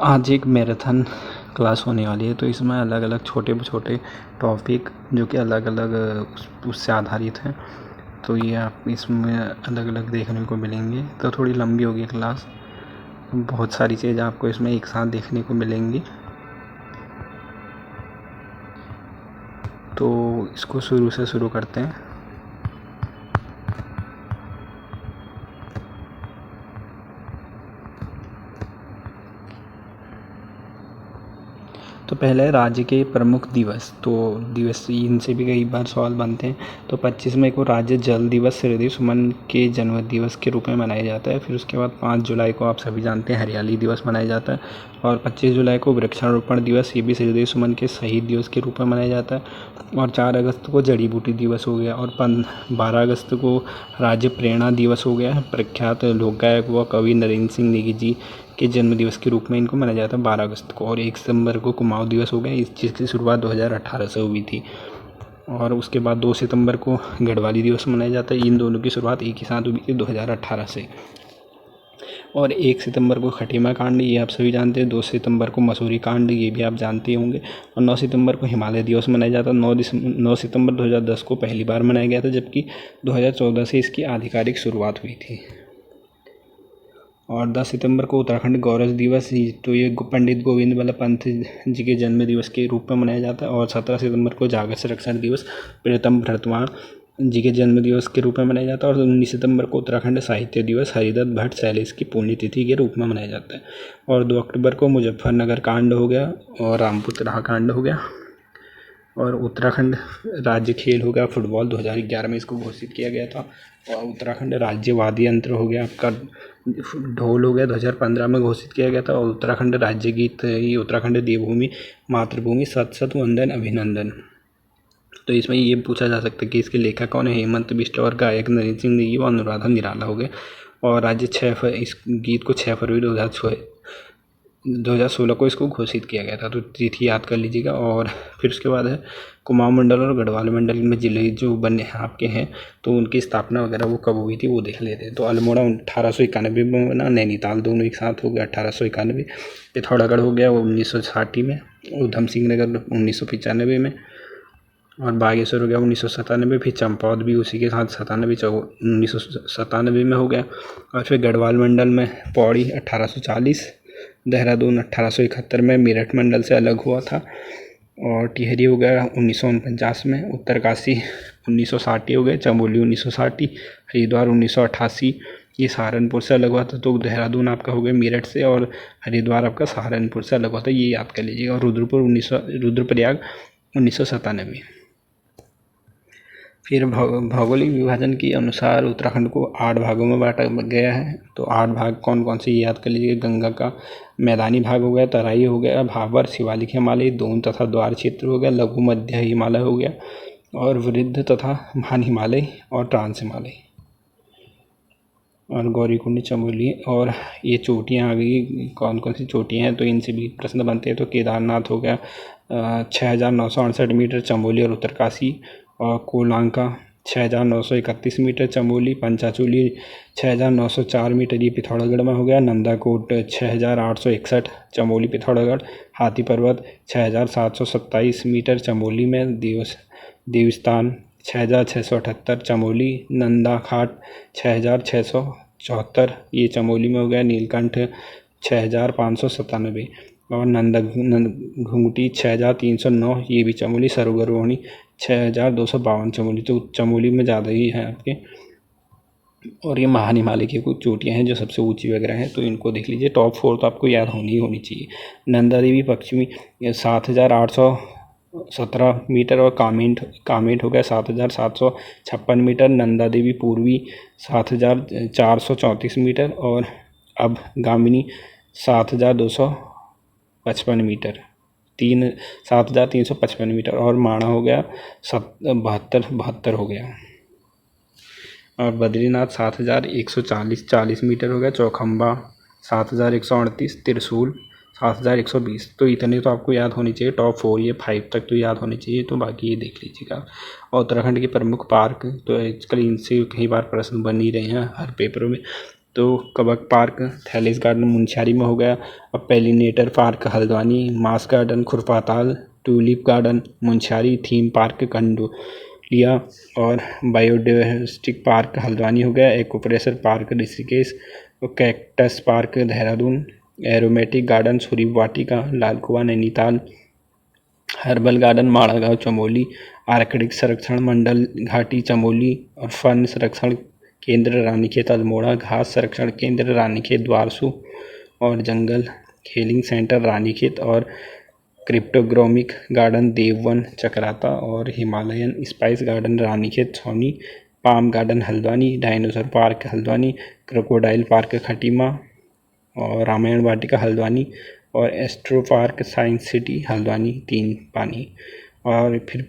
आज एक marathon class होने वाली है, तो इसमें अलग अलग छोटे छोटे टॉपिक जो कि अलग अलग उससे आधारित हैं, तो ये आप इसमें अलग अलग देखने को मिलेंगे। तो थोड़ी लंबी होगी क्लास, बहुत सारी चीज़ें आपको इसमें एक साथ देखने को मिलेंगी। तो इसको शुरू से शुरू करते हैं। तो पहला है राज्य के प्रमुख दिवस। तो दिवस इनसे भी कई बार सवाल बनते हैं। तो 25 मई को राज्य जल दिवस हृदय सुमन के जन्म दिवस के रूप में मनाया जाता है। फिर उसके बाद 5 जुलाई को आप सभी जानते हैं हरियाली दिवस मनाया जाता है। और 25 जुलाई को वृक्षारोपण दिवस, ये भी हृदय सुमन के शहीद दिवस के रूप में मनाया जाता है। और 4 अगस्त को जड़ी बूटी दिवस हो गया। और 12 अगस्त को राज्य प्रेरणा दिवस हो गया है। प्रख्यात लोक गायक व कवि नरेंद्र सिंह नेगी जी के जन्म दिवस के रूप में इनको मनाया जाता है 12 अगस्त को। और 1 सितंबर को कुमाऊं दिवस हो गया, इस चीज़ की शुरुआत 2018 से हुई थी। और उसके बाद 2 सितंबर को गढ़वाली दिवस मनाया जाता है। इन दोनों की शुरुआत एक ही साथ हुई थी 2018 से। और 1 सितंबर को खटीमा कांड, ये आप सभी जानते हैं। 2 सितंबर को मसूरी कांड, ये भी आप जानते होंगे। और 9 सितंबर को हिमालय दिवस मनाया जाता है। 9 सितंबर 2010 को पहली बार मनाया गया था, जबकि 2014 से इसकी आधिकारिक शुरुआत हुई थी। और 10 सितंबर को उत्तराखंड गौरव दिवस, तो ये पंडित गोविंद बल्लभ पंत जी के जन्म दिवस के रूप में मनाया जाता है। और 17 सितंबर को जागर संरक्षण दिवस प्रीतम भरतवाण जी के जन्म दिवस के रूप में मनाया जाता है। और 19 सितंबर को उत्तराखंड साहित्य दिवस हरिदत्त भट्ट शैलेश की पुण्यतिथि के रूप में मनाया जाता है। और 2 अक्टूबर को मुजफ्फरनगर कांड हो गया और रामपुतरा कांड हो गया। और उत्तराखंड राज्य खेल हो गया फुटबॉल, 2011 में इसको घोषित किया गया था। और उत्तराखंड राज्य वाद्य यंत्र हो गया आपका ढोल हो गया, 2015 में घोषित किया गया था। और उत्तराखंड राज्य गीत ये उत्तराखंड देवभूमि मातृभूमि सत सत वंदन अभिनंदन। तो इसमें ये पूछा जा सकता है कि इसके लेखक कौन है। हेमंत बिष्ट। और गायक नरेंद्र सिंह नेगी व अनुराधा निराला हो गए। और राज्य इस गीत को 6 फरवरी 2016 को इसको घोषित किया गया था, तो तिथि याद कर लीजिएगा। और फिर उसके बाद है कुमाऊं मंडल और गढ़वाल मंडल में जिले जो बने आपके हैं, तो उनकी स्थापना वगैरह वो कब हुई थी वो देख लेते हैं। तो अल्मोड़ा 1891 में बना, नैनीताल दोनों एक साथ हो गया 1891, पिथौरागढ़ हो गया वो 1960 में, ऊधम सिंह नगर 1995 में, और बागेश्वर हो गया 1997। फिर चंपावत भी उसी के साथ 1997 में हो गया। और फिर गढ़वाल मंडल में पौड़ी 1840, देहरादून 1871 में मेरठ मंडल से अलग हुआ था। और टिहरी हो गया 1949 में, उत्तरकाशी 1960 हो गए, चमोली 1960, हरिद्वार 1988, ये सहारनपुर से अलग हुआ था। तो देहरादून आपका हो गया मेरठ से, और हरिद्वार आपका सहारनपुर से अलग हुआ था, ये याद कर लीजिएगा। और रुद्रप्रयाग 1997। फिर भौगोलिक विभाजन के अनुसार उत्तराखंड को 8 भागों में बांटा गया है। तो 8 भाग कौन कौन से ये याद कर लीजिए। गंगा का मैदानी भाग हो गया, तराई हो गया, भाबर शिवालिक हिमालय, दून तथा द्वार क्षेत्र हो गया, लघु मध्य हिमालय हो गया, और वृद्ध तथा महान हिमालय, और ट्रांस हिमालय, और गौरीकुंड चमोली। और ये चोटियाँ आ गई, कौन कौन सी चोटियाँ हैं, तो इनसे भी प्रश्न बनते हैं। तो केदारनाथ हो गया 6968 मीटर, चमोली और उत्तरकाशी। और कोलांका 6931 मीटर, चमोली। पंचाचूली 6904 मीटर, ये पिथौरागढ़ में हो गया। नंदाकोट 6861, चमोली पिथौरागढ़। हाथी पर्वत 6727 मीटर, चमोली में। देवस्थान 6678, चमोली। नंदा घाट 6674, ये चमोली में हो गया। नीलकंठ 6597, और घुंगटी 6309, ये भी चमोली। सरोवरवाणी 6252, चमोली। तो चमोली में ज़्यादा ही है आपके। और ये महान हिमालय की कुछ चोटियाँ हैं जो सबसे ऊंची वगैरह हैं, तो इनको देख लीजिए। टॉप 4 तो आपको याद होनी चाहिए। नंदा देवी पश्चिमी 7817 मीटर, और कामेट हो गया 7756 मीटर। नंदा देवी पूर्वी 7434 मीटर, और अब गामिनी 7255 मीटर, 7355 मीटर। और माणा हो गया 72 हो गया। और बद्रीनाथ 7140 मीटर हो गया। चौखंबा 7138, त्रिशूल 7120। तो इतने तो आपको याद होनी चाहिए। टॉप 4 ये 5 तक तो याद होनी चाहिए, तो बाकी ये देख लीजिएगा। और उत्तराखंड के प्रमुख पार्क, तो आजकल इनसे कई बार प्रश्न बन ही रहे हैं हर पेपरों में। तो कबक पार्क थैलिस गार्डन मुंशियारी में हो गया। और pollinator park Haldwani, moss garden Khurpatal, tulip garden Munsiyari, theme park Kandolia और बायोडायवर्सिटी पार्क हल्द्वानी हो गया। एक्वाप्रेशर पार्क ऋषिकेश और cactus park Dehradun, aromatic garden Surya Vatika Lal Kuan Nainital, herbal garden Maragaon Chamoli, arctic संरक्षण मंडल घाटी चमोली और फन संरक्षण केंद्र रानीखेत अल्मोड़ा, घास संरक्षण केंद्र रानीखेत द्वारसू और जंगल खेलिंग सेंटर रानीखेत और क्रिप्टोग्रामिक गार्डन देववन चकराता और हिमालयन स्पाइस गार्डन रानीखेत छौनी, palm garden Haldwani, dinosaur park Haldwani, crocodile park Khatima और रामायण वाटिका हल्द्वानी और astro park science city Haldwani 3 पानी। और फिर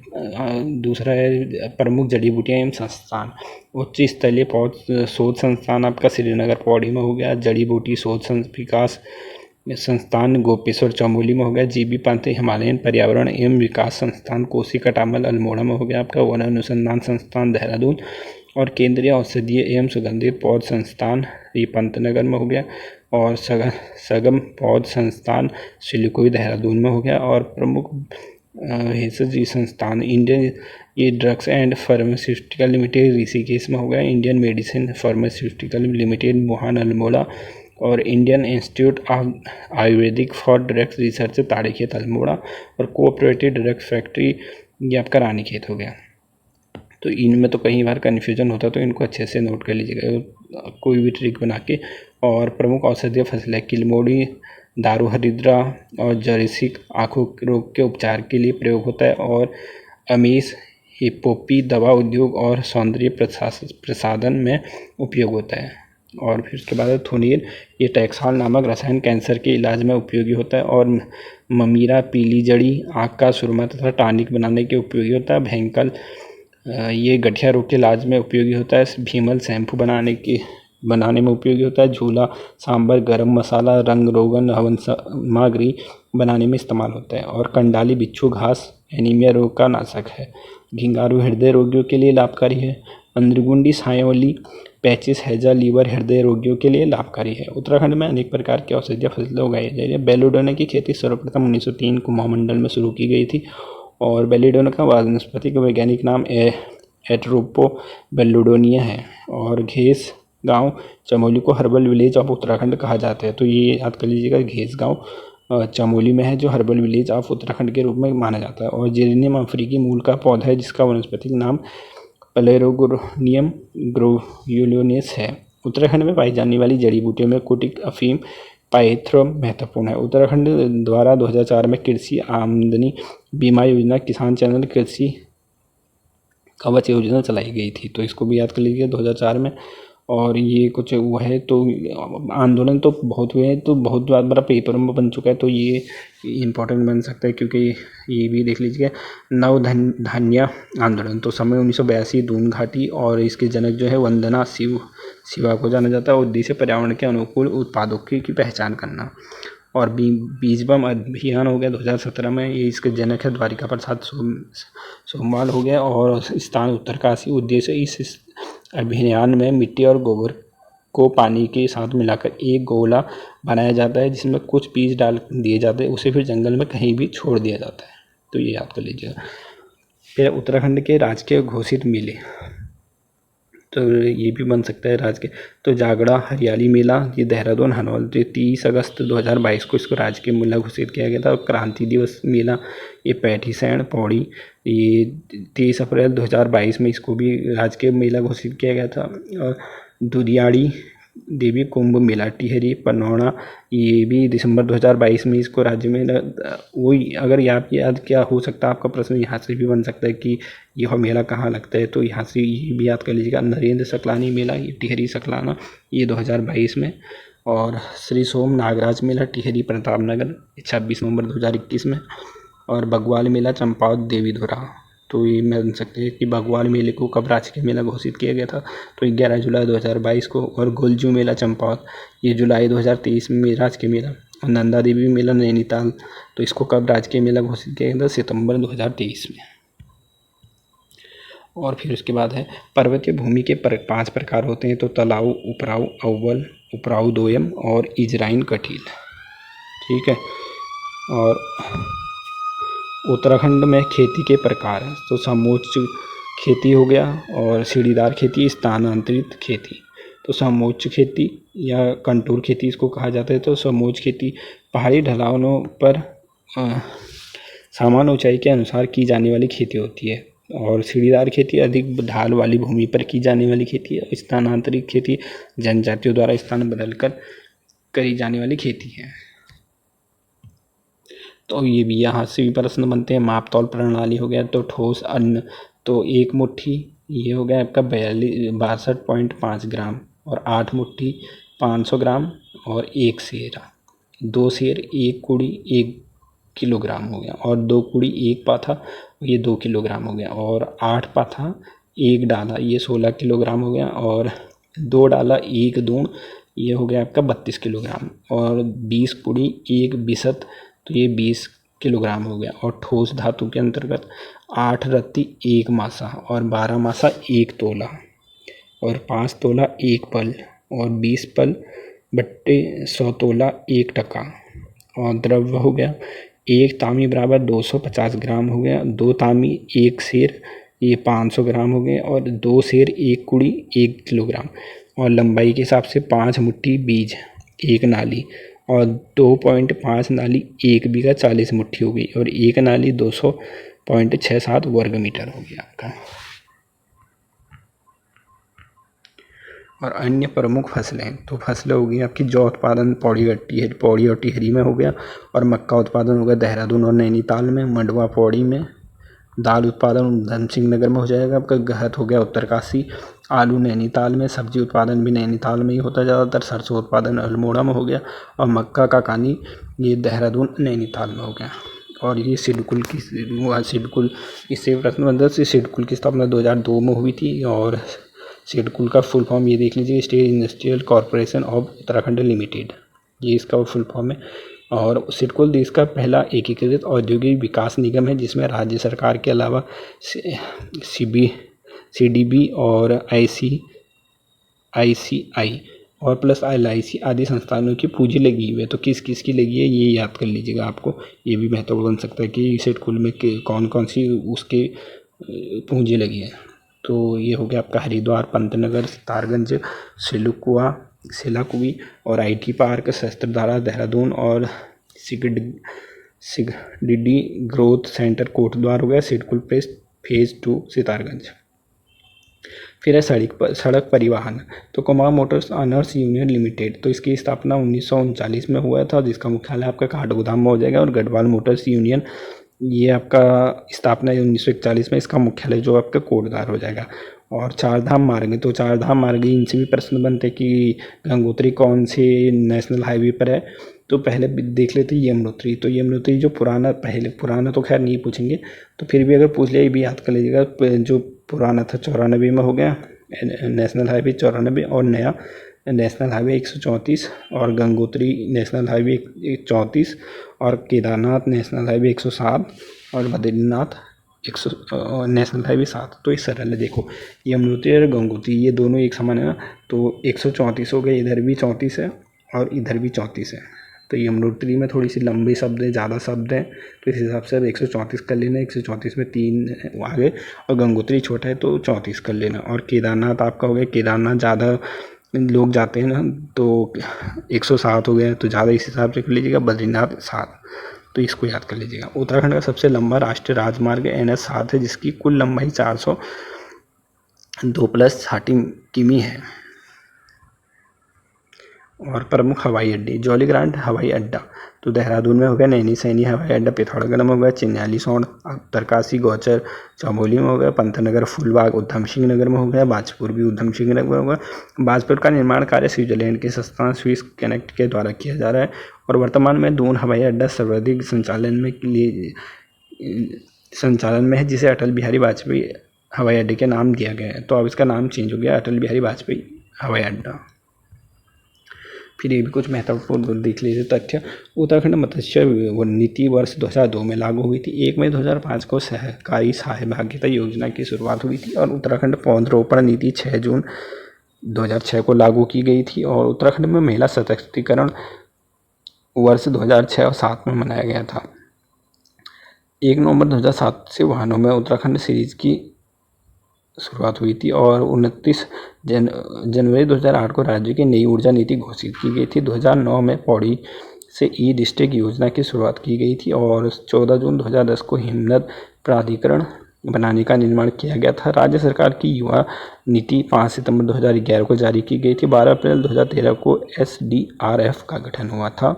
दूसरा है प्रमुख जड़ी बूटियाँ एवं संस्थान। उच्च स्तरीय पौध शोध संस्थान आपका श्रीनगर पौड़ी में हो गया। जड़ी बूटी शोध विकास संस्थान गोपेश्वर चमोली में हो गया। जीबी पंत हिमालयन पर्यावरण एवं विकास संस्थान कोसी कटामल अल्मोड़ा में हो गया आपका। वन अनुसंधान संस्थान देहरादून और केंद्रीय औषधीय एवं सुगंधित पौध संस्थान ये पंतनगर में हो गया। और सगम पौध संस्थान सिलिकोई देहरादून में हो गया। और प्रमुख भेषज संस्थान इंडियन ये drugs and pharmaceutical limited Rishikesh में हो गया। Indian medicine pharmaceutical limited Mohan Almora और Indian institute of Ayurvedic for drugs research Tarikhet Almora और कोऑपरेटिव ड्रग्स फैक्ट्री ये आपका रानीखेत हो गया। तो इनमें तो कई बार कन्फ्यूजन होता है, तो इनको अच्छे से नोट कर लीजिएगा कोई भी ट्रिक बना के। और प्रमुख औषधीय फसल है किलमोड़ी, दारू हरिद्रा और जर्सिक आँखों के रोग के उपचार के लिए प्रयोग होता है। और अमीस हिप्पोपी दवा उद्योग और सौंदर्य प्रसाधन में उपयोग होता है। और फिर उसके बाद थोनीर ये टैक्साल नामक रसायन कैंसर के इलाज में उपयोगी होता है। और ममीरा पीली जड़ी आँख का सुरमा तथा टॉनिक बनाने के उपयोगी होता है। भेंकल ये गठिया रोग के इलाज में उपयोगी होता है। भीमल शैम्पू बनाने में उपयोगी होता है। झूला सांभर गरम मसाला रंग रोगन हवन सामग्री बनाने में इस्तेमाल होता है। और कंडाली बिच्छू घास एनीमिया रोग का नाशक है। घिंगारू हृदय रोगियों के लिए लाभकारी है। अंद्रगुंडी सायोली पैचिस हैजा लीवर हृदय रोगियों के लिए लाभकारी है। उत्तराखंड में अनेक प्रकार की औषधीय फसलें उगाई जा रही है। बेलोडोना की खेती सर्वप्रथम 1903 कुमाऊं मंडल में शुरू की गई थी। और बेलीडोना का वानस्पतिक वैज्ञानिक नाम एट्रोपो बेलोडोनिया है। और घेस गांव चमोली को हर्बल विलेज ऑफ उत्तराखंड कहा जाता है। तो ये याद कर लीजिएगा, घेस गांव चमोली में है जो हर्बल विलेज ऑफ उत्तराखंड के रूप में माना जाता है। और जेरेनियम अफ्रीकी मूल का पौधा है जिसका वनस्पतिक नाम प्लेरोगोनियम ग्रोयूलोनेस है। उत्तराखंड में पाई जाने वाली जड़ी बूटियों में कुटिक अफीम पाइथ्रम महत्वपूर्ण है। उत्तराखंड द्वारा 2004 में कृषि आमदनी बीमा योजना किसान चैनल कृषि कवच योजना चलाई गई थी। तो इसको भी याद कर लीजिए 2004 में। और ये कुछ वो है तो आंदोलन तो बहुत हुए हैं, तो बहुत बड़ा पेपर में बन चुका है, तो ये इम्पोर्टेंट बन सकता है क्योंकि ये भी देख लीजिए। नवधान्य आंदोलन तो समय 1982 दून घाटी और इसके जनक जो है वंदना शिवा को जाना जाता है। उद्देश्य पर्यावरण के अनुकूल उत्पादों की पहचान करना। और बीज बम अभियान हो गया 2017 में, ये इसके जनक है द्वारिका प्रसाद सोमवाल हो गया। और स्थान उत्तरकाशी। उद्देश्य इस अभियान में मिट्टी और गोबर को पानी के साथ मिलाकर एक गोला बनाया जाता है जिसमें कुछ बीज डाल दिए जाते हैं, उसे फिर जंगल में कहीं भी छोड़ दिया जाता है। तो ये याद कर लीजिएगा। फिर उत्तराखंड के राजकीय घोषित मेले, तो ये भी बन सकता है राजकीय। तो जागड़ा हरियाली मेला ये देहरादून हनवल 30 अगस्त 2022 को इसको राजकीय मेला घोषित किया गया था। और क्रांति दिवस मेला ये पैठीसैंण पौड़ी ये 23 अप्रैल 2022 में इसको भी राजकीय मेला घोषित किया गया था। और दुरियाड़ी देवी कुंभ मेला टिहरी पनौड़ा ये भी दिसंबर 2022 में इसको राज्य में वही। अगर याद क्या हो सकता है आपका प्रश्न यहाँ से भी बन सकता है कि यह मेला कहाँ लगता है, तो यहाँ से ये भी याद कर लीजिएगा। नरेंद्र सकलानी मेला ये टिहरी सकलाना ये 2022 में। और श्री सोम नागराज मेला टिहरी प्रतापनगर 26 नवंबर 2021 में। और बगवाल मेला चंपावत देवीधुरा, तो ये बन सकते हैं कि बगवाल मेले को कब राजकीय मेला घोषित किया गया था, तो 11 जुलाई 2022 को। और गोलजू मेला चंपावत ये जुलाई 2023 में राजकीय मेला। और नंदा देवी मेला नैनीताल, तो इसको कब राजकीय मेला घोषित किया गया था, सितंबर 2023 में। और फिर उसके बाद है पर्वतीय भूमि के 5 प्रकार होते हैं, तो तलाऊ, उपराऊ, अव्वल, उपराऊ दोयम और इजराइन कठिल। ठीक है। और उत्तराखंड में खेती के प्रकार हैं, तो समोच्च खेती हो गया और सीढ़ीदार खेती, स्थानांतरित खेती। तो समोच्च खेती या कंटूर खेती इसको कहा जाता है। तो समोच्च खेती पहाड़ी ढलानों पर समान ऊंचाई के अनुसार की जाने वाली खेती होती है। और सीढ़ीदार खेती अधिक ढाल वाली भूमि पर की जाने वाली खेती है। स्थानांतरित खेती जनजातियों द्वारा स्थान बदलकर करी जाने वाली खेती है। तो ये भी यहाँ से भी प्रश्न बनते हैं। माप तौल प्रणाली हो गया, तो ठोस अन्न, तो 1 मुट्ठी ये हो गया आपका 62.5 ग्राम, और 8 मुट्ठी 500 ग्राम, और 1 सेर, 2 सेर 1 कुड़ी 1 किलोग्राम हो गया, और 2 कुड़ी 1 पाथा ये 2 किलोग्राम हो गया, और 8 पाथा 1 डाला ये 16 किलोग्राम हो गया, और 2 डाला 1 दूण ये हो गया आपका 32 किलोग्राम, और 20 पुड़ी 1 बिसत तो ये 20 किलोग्राम हो गया। और ठोस धातु के अंतर्गत 8 रत्ती 1 मासा, और 12 मासा 1 तोला, और 5 तोला 1 पल, और 20 पल बट्टे 100 तोला 1 टका। और द्रव्य हो गया 1 तामी बराबर 250 ग्राम हो गया, 2 तामी 1 सेर ये 500 ग्राम हो गए, और 2 सेर 1 कुड़ी 1 किलोग्राम। और लंबाई के हिसाब से 5 मुट्ठी बीज 1 नाली, और 2.5 नाली 1 बीघा 40 मुट्ठी हो गई, और 1 नाली 200.67 वर्ग मीटर हो गया आपका। और अन्य प्रमुख फसलें, तो फसलें हो गई आपकी जौ उत्पादन पौड़ी और टिहरी में हो गया, और मक्का उत्पादन हो गया देहरादून और नैनीताल में, मंडवा पौड़ी में। दाल उत्पादन उधम सिंह नगर में हो जाएगा आपका। गहत हो गया उत्तरकाशी, आलू नैनीताल में, सब्जी उत्पादन भी नैनीताल में ही होता है ज़्यादातर। सरसों उत्पादन अल्मोड़ा में हो गया, और मक्का का कानी ये देहरादून नैनीताल में हो गया। और ये सिडकुल इससे प्रश्न बनता है। सिडकुल की स्थापना 2002 में हुई थी, और सिडकुल का फुल फॉर्म ये देख लीजिए, state industrial corporation of Uttarakhand limited, ये इसका फुल फॉर्म है। और सिडकुल देश का पहला एकीकृत औद्योगिक विकास निगम है, जिसमें राज्य सरकार के अलावा CDB और ICICI और प्लस LIC आदि संस्थानों की पूंजी लगी हुई है। तो किस किस की लगी है ये याद कर लीजिएगा, आपको ये भी महत्वपूर्ण बन सकता है कि सिडकुल में कौन कौन सी उसके पूंजी लगी है। तो ये हो गया आपका हरिद्वार, पंतनगर, सितारगंज, सिलाकुई और IT पार्क, शस्त्रधारा देहरादून, और सिगडिडी ग्रोथ सेंटर कोटद्वार हो गया। SIDCUL place phase 2 Sitarganj. फिर है सड़क परिवहन, तो Kumaon Motors honours union limited, तो इसकी स्थापना 1939 में हुआ था, जिसका मुख्यालय आपका काठगोदाम में हो जाएगा। और गढ़वाल मोटर्स यूनियन ये आपका स्थापना 1941 में, इसका मुख्यालय जो आपका कोटद्वार हो जाएगा। और 4 धाम मार्ग, तो 4 धाम मार्ग इनसे भी प्रश्न बनते हैं कि गंगोत्री कौन से नेशनल हाईवे पर है। तो पहले देख लेते हैं यमुनोत्री, तो यमुनोत्री जो पुराना तो खैर नहीं पूछेंगे, तो फिर भी अगर पूछ लिया ये भी याद कर लीजिएगा। जो पुराना था 94 में हो गया नेशनल हाईवे 94, और नया नेशनल हाईवे 134, और गंगोत्री नेशनल हाईवे 34, और केदारनाथ नेशनल हाईवे 107, और बद्रीनाथ नेशनल हाईवे 7। तो ये सरल है, देखो यमुनोत्री और गंगोत्री ये दोनों एक समान है ना, तो 134 हो गए, इधर भी 34 है और इधर भी 34 है। तो यमुनोत्री में थोड़ी सी लंबी शब्द है, ज़्यादा शब्द हैं, तो इस हिसाब से अब 134 कर लेना। 134 में 3 आगे, और गंगोत्री छोटा है तो 34 कर लेना। और केदारनाथ आपका हो गया, केदारनाथ ज़्यादा लोग जाते हैं ना, तो 107 हो गया, तो ज़्यादा इस हिसाब से कर लीजिएगा। बद्रीनाथ 7, तो इसको याद कर लीजिएगा। उत्तराखंड का सबसे लंबा राष्ट्रीय राजमार्ग NH7 है, जिसकी कुल लंबाई 402+30 किमी है। और प्रमुख हवाई अड्डे, जौलीग्रांट हवाई अड्डा तो देहरादून में हो गया, नैनी सैनी हवाई अड्डा पिथौरागढ़ में हो गया, चिन्यालीसौड़ उत्तरकाशी गौचर चमोली में हो गया, पंतनगर फूलबाग उधम सिंह नगर में हो गया, बाजपुर भी उधम सिंह नगर में होगा। बाजपुर का निर्माण कार्य स्विट्जरलैंड के संस्थान स्विस कनेक्ट के द्वारा किया जा रहा है। और वर्तमान में दून हवाई अड्डा सर्वाधिक संचालन में है, जिसे अटल बिहारी वाजपेयी हवाई अड्डे के नाम दिया गया है। तो अब इसका नाम चेंज हो गया, अटल बिहारी वाजपेयी हवाई अड्डा। फिर ये भी कुछ महत्वपूर्ण देख लीजिए तथ्य। उत्तराखंड मत्स्य नीति वर्ष 2002 में लागू हुई थी। 1 मई 2005 को सहकारी सहभागिता योजना की शुरुआत हुई थी और उत्तराखंड पौधरोपण नीति 6 जून 2006 को लागू की गई थी। और उत्तराखंड में महिला सशक्तिकरण वर्ष 2006 और 7 में मनाया गया था। 1 नवंबर 2007 से वाहनों में उत्तराखंड सीरीज की शुरुआत हुई थी और 29 जनवरी 2008 को राज्य की नई ऊर्जा नीति घोषित की गई थी। 2009 में पौड़ी से ई डिस्ट्रिक्ट योजना की शुरुआत की गई थी और 14 जून 2010 को हिमनद प्राधिकरण बनाने का निर्माण किया गया था। राज्य सरकार की युवा नीति 5 सितंबर 2011 को जारी की गई थी। 12 अप्रैल 2013 को SDRF का गठन हुआ था।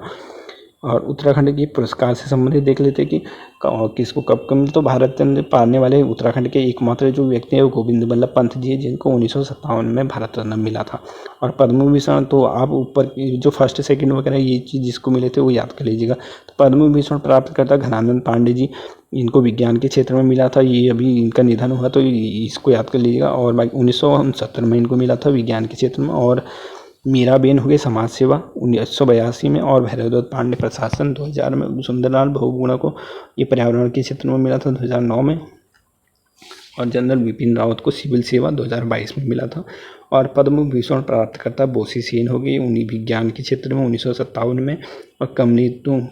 और उत्तराखंड की पुरस्कार से संबंधित देख लेते कि किसको कब कब तो भारत रत्न पाने वाले उत्तराखंड के एकमात्र जो व्यक्ति हैं वो गोविंद बल्लभ पंत जी हैं, जिनको 1957 में भारत रत्न मिला था। और पद्म विभूषण तो आप ऊपर जो फर्स्ट सेकंड वगैरह ये चीज़ जिसको मिले थे वो याद कर लीजिएगा। तो पद्म विभूषण प्राप्त करता घनानंद पांडे जी, इनको विज्ञान के क्षेत्र में मिला था। ये अभी इनका निधन हुआ तो इसको याद कर लीजिएगा। और 1969 में इनको मिला था विज्ञान के क्षेत्र में। और मीराबेन हो गई समाज सेवा 1982 में। और भैरवदत्त पांडे प्रशासन 2000 में। सुंदरलाल बहुगुणा को ये पर्यावरण के क्षेत्र में मिला था 2009 में। और जनरल बिपिन रावत को सिविल सेवा 2022 में मिला था। और पद्म विभूषण प्राप्तकर्ता बोसी सेन हो गई उन्हीं विज्ञान के क्षेत्र में 1957 में। और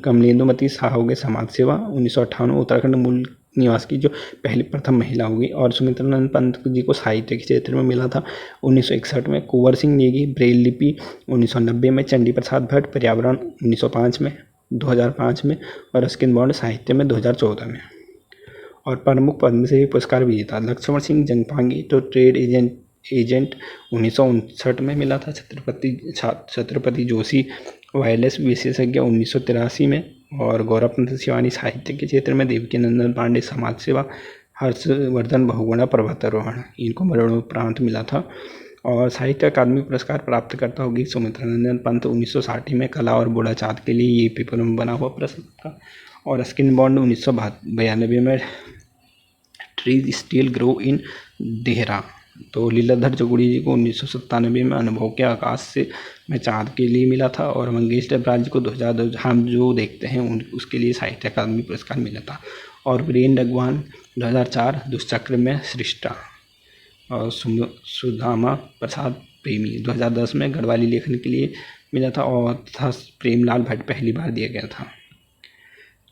कमलेंदुमती शाह हो गए समाज सेवा 1958 उत्तराखंड मूल निवास की जो पहली प्रथम महिला होगी। और सुमित्रानंद पंत जी को साहित्य के क्षेत्र में मिला था 1961 में। कुंवर सिंह नेगी ब्रेल लिपि 1990 में। चंडी प्रसाद भट्ट पर्यावरण 1905 में 2005 में। और रस्किन बॉन्ड साहित्य में 2014 में। और प्रमुख पद्मश्री पुरस्कार विजेता लक्ष्मण सिंह जंगपांगी तो ट्रेड एजेंट 1959 में मिला था। छत्रपति जोशी वायरलेस विशेषज्ञ 1983 में। और गौरव शिवानी साहित्य के क्षेत्र में। देवकी नंदन पांडे समाज सेवा। हर्षवर्धन बहुगुणा पर्वतारोहण, इनको मरणोपरांत मिला था। और साहित्य अकादमी पुरस्कार प्राप्तकर्ता होगी सुमित्रानंदन पंत 1960 में कला और बूढ़ाचाँद के लिए ये पेपर में बना हुआ प्रश्न था। और रस्किन बॉन्ड 1992 में trees still grow in Dehra. तो लीलाधर चौगुड़ी जी को 1997 में अनुभव के आकाश से में चाँद के लिए मिला था। और मंगेश डबराल जी को 2002 हम जो देखते हैं उसके लिए साहित्य अकादमी पुरस्कार मिला था। और वीरेन डगवान 2004 दुष्चक्र में सृष्टा। और सुदामा प्रसाद प्रेमी 2010 में गढ़वाली लेखन के लिए मिला था। और तथा प्रेमलाल भट्ट पहली बार दिया गया था।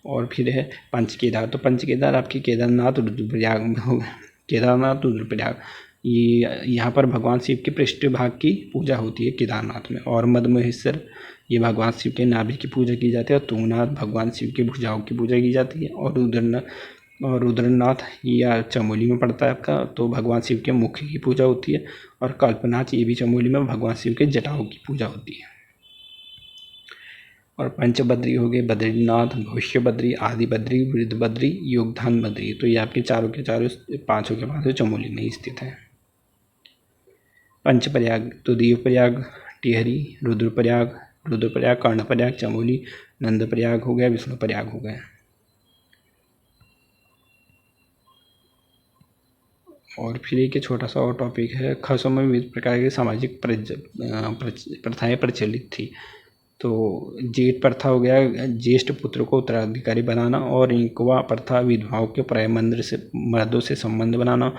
और फिर है पंचकेदार। तो पंचकेदार आपकी केदारनाथ रुद्रप्रयाग ये यहाँ पर भगवान शिव के पृष्ठभाग की पूजा होती है केदारनाथ में। और मदमहेश्वर ये भगवान शिव के नाभि की पूजा की जाती है। और तुंगनाथ भगवान शिव के भुजाओं की पूजा की जाती है। और रुद्रनाथ ये चमोली में पड़ता है आपका, तो भगवान शिव के मुख की पूजा होती है। और कल्पनाथ ये भी चमोली में भगवान शिव के जटाओं की पूजा होती है। और पंचबद्री हो गए बद्रीनाथ, भविष्य बद्री, आदि बद्री, वृद्ध बद्री, योगधान बद्री। तो ये आपके चारों के चारों पाँचों के पाँचों चमोली में स्थित है। पंचप्रयाग तो देवप्रयाग, टिहरी, रुद्रप्रयाग, कर्णप्रयाग, चमोली, नंदप्रयाग हो गया, विष्णुप्रयाग हो गया। और फिर एक छोटा सा और टॉपिक है, खसों में विविध प्रकार की सामाजिक प्रथाएं प्रचलित थी। तो जेठ प्रथा हो गया ज्येष्ठ पुत्र को उत्तराधिकारी बनाना। और इंकवा प्रथा विधवाओं के प्राय मर्दों से संबंध बनाना।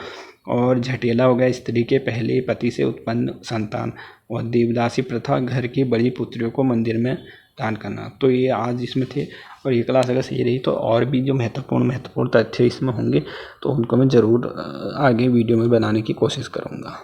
और झटेला हो गया स्त्री के पहले पति से उत्पन्न संतान। और देवदासी प्रथा घर की बड़ी पुत्रियों को मंदिर में दान करना। तो ये आज इसमें थे। और ये क्लास अगर सही रही तो और भी जो महत्वपूर्ण तथ्य इसमें होंगे तो उनको मैं ज़रूर आगे वीडियो में बनाने की कोशिश करूँगा।